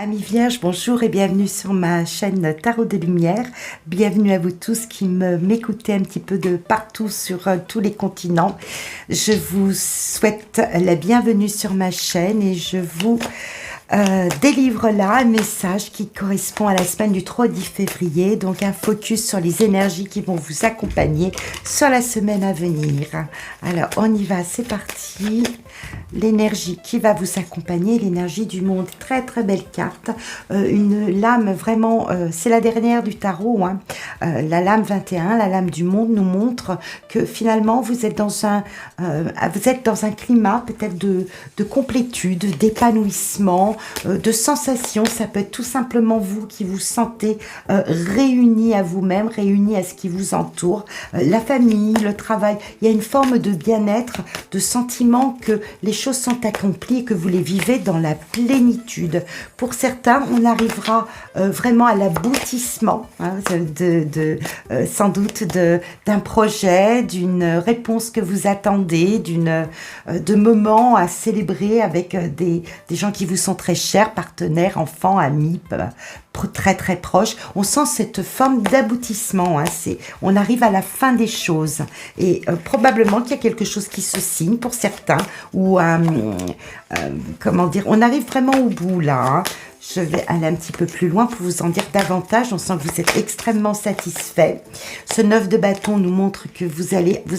Amis Vierges, bonjour et bienvenue sur ma chaîne Tarot des Lumières. Bienvenue à vous tous qui m'écoutez un petit peu de partout sur tous les continents. Je vous souhaite la bienvenue sur ma chaîne et je vous délivre là un message qui correspond à la semaine du 3 au 10 février. Donc un focus sur les énergies qui vont vous accompagner sur la semaine à venir. Alors on y va, c'est parti. L'énergie qui va vous accompagner, l'énergie du monde. Très très belle carte, une lame vraiment, c'est la dernière du tarot, hein. La lame 21, la lame du monde nous montre que finalement vous êtes dans un climat peut-être de complétude, d'épanouissement, de sensation. Ça peut être tout simplement vous qui vous sentez réunis à vous-même, réunis à ce qui vous entoure, la famille, le travail. Il y a une forme de bien-être, de sentiment que les choses sont accomplies et que vous les vivez dans la plénitude. Pour certains, on arrivera vraiment à l'aboutissement, hein, sans doute d'un projet, d'une réponse que vous attendez, de moments à célébrer avec des gens qui vous sont très chers, partenaires, enfants, amis, très très proches. On sent cette forme d'aboutissement, hein, on arrive à la fin des choses et probablement qu'il y a quelque chose qui se signe pour certains ou comment dire, on arrive vraiment au bout là, hein. Je vais aller un petit peu plus loin pour vous en dire davantage. On sent que vous êtes extrêmement satisfait. Ce 9 de bâton nous montre que vous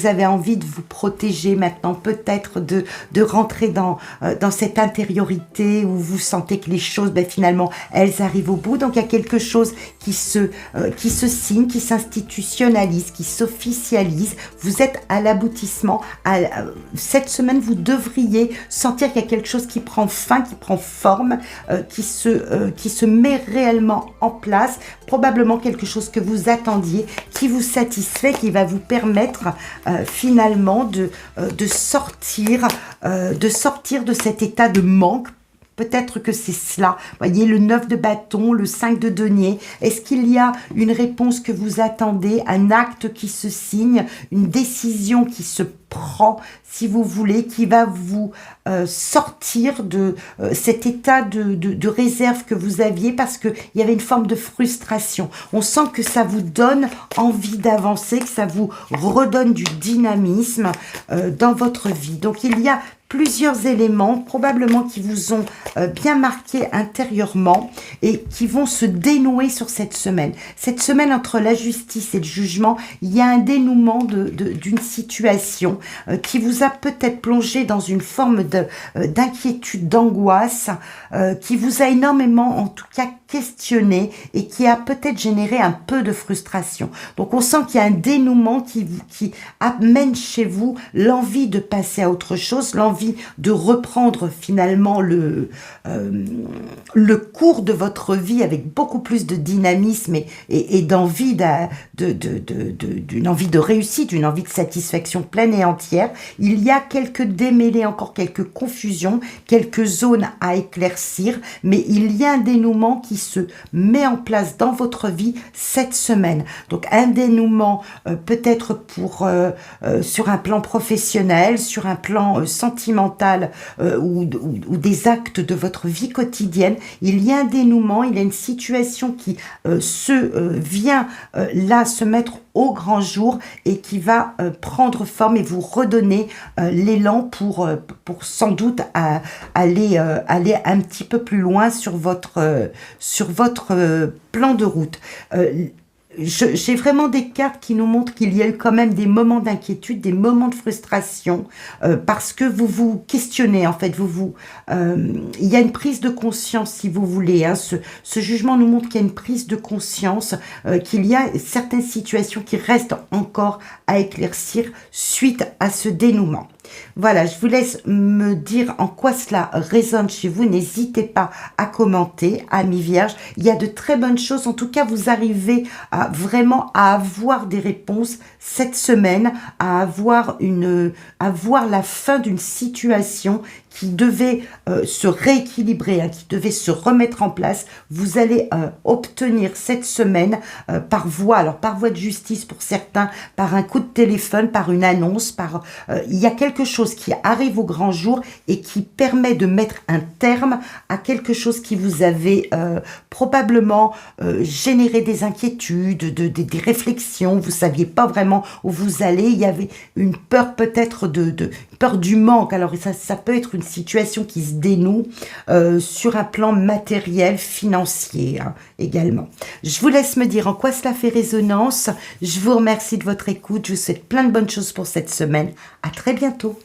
avez envie de vous protéger maintenant, peut-être de rentrer dans cette intériorité où vous sentez que les choses, finalement, elles arrivent au bout. Donc, il y a quelque chose qui se signe, qui s'institutionnalise, qui s'officialise. Vous êtes à l'aboutissement. Cette semaine, vous devriez sentir qu'il y a quelque chose qui prend fin, qui prend forme, qui se met réellement en place, probablement quelque chose que vous attendiez, qui vous satisfait, qui va vous permettre finalement de sortir de cet état de manque. Peut-être que c'est cela. Voyez, le 9 de bâton, le 5 de denier. Est-ce qu'il y a une réponse que vous attendez, un acte qui se signe, une décision qui se prend, si vous voulez, qui va vous sortir de cet état de réserve que vous aviez parce qu'il y avait une forme de frustration. On sent que ça vous donne envie d'avancer, que ça vous redonne du dynamisme dans votre vie. Donc, il y a plusieurs éléments, probablement qui vous ont bien marqué intérieurement et qui vont se dénouer sur cette semaine. Cette semaine, entre la justice et le jugement, il y a un dénouement d'une situation qui vous a peut-être plongé dans une forme d'inquiétude, d'angoisse, qui vous a énormément, en tout cas, questionné et qui a peut-être généré un peu de frustration. Donc, on sent qu'il y a un dénouement qui amène chez vous l'envie de passer à autre chose, l'envie de reprendre finalement le cours de votre vie avec beaucoup plus de dynamisme et d'envie d'une envie de réussite, une envie de satisfaction pleine et entière. Il y a quelques démêlés, encore quelques confusions, quelques zones à éclaircir, mais il y a un dénouement qui se met en place dans votre vie cette semaine. Donc un dénouement peut-être sur un plan professionnel, sur un plan sentimental ou des actes de votre vie quotidienne. Il y a un dénouement, il y a une situation qui vient là se mettre au grand jour et qui va prendre forme et vous redonner l'élan pour sans doute aller un petit peu plus loin sur votre plan de route. J'ai vraiment des cartes qui nous montrent qu'il y a eu quand même des moments d'inquiétude, des moments de frustration, parce que vous vous questionnez, en fait, il y a une prise de conscience, si vous voulez, hein. Ce jugement nous montre qu'il y a une prise de conscience, qu'il y a certaines situations qui restent encore à éclaircir suite à ce dénouement. Voilà, je vous laisse me dire en quoi cela résonne chez vous. N'hésitez pas à commenter, amis vierges. Il y a de très bonnes choses. En tout cas, vous arrivez vraiment à avoir des réponses cette semaine, à avoir la fin d'une situation qui devait se rééquilibrer, hein, qui devait se remettre en place. Vous allez obtenir cette semaine par voie de justice pour certains, par un coup de téléphone, par une annonce, il y a quelque quelque chose qui arrive au grand jour et qui permet de mettre un terme à quelque chose qui vous avait probablement généré des inquiétudes, des réflexions, vous saviez pas vraiment où vous allez, il y avait une peur peut-être peur du manque. Alors ça peut être une situation qui se dénoue sur un plan matériel, financier également. Je vous laisse me dire en quoi cela fait résonance. Je vous remercie de votre écoute. Je vous souhaite plein de bonnes choses pour cette semaine. À très bientôt.